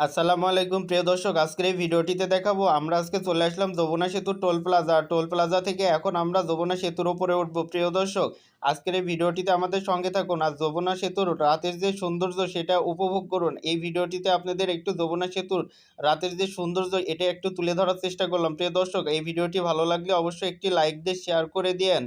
আসসালামু আলাইকুম প্রিয় দর্শক, আজকের এই ভিডিওটিতে দেখাবো আমরা আজকে চলে আসলাম যমুনা সেতুর টোল প্লাজা থেকে এখন আমরা যমুনা সেতুর উপরে উঠবো। প্রিয় দর্শক, আজকের এই ভিডিওটিতে আমাদের সঙ্গে থাকুন আর যমুনা সেতুর রাতের যে সৌন্দর্য সেটা উপভোগ করুন। এই ভিডিওটিতে আপনাদের একটু যমুনা সেতুর রাতের যে সৌন্দর্য এটা একটু তুলে ধরার চেষ্টা করলাম। প্রিয় দর্শক, এই ভিডিওটি ভালো লাগলে অবশ্যই একটি লাইক দিয়ে শেয়ার করে দিয়েন।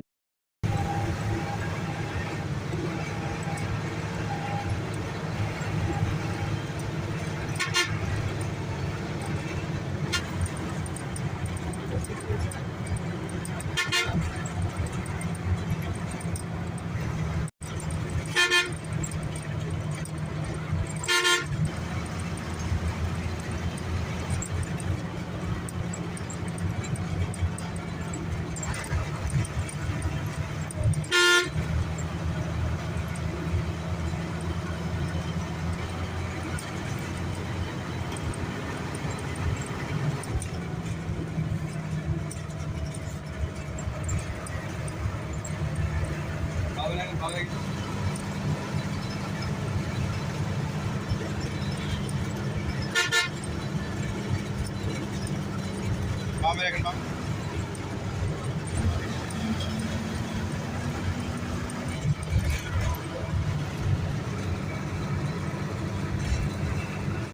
Vamos a ver,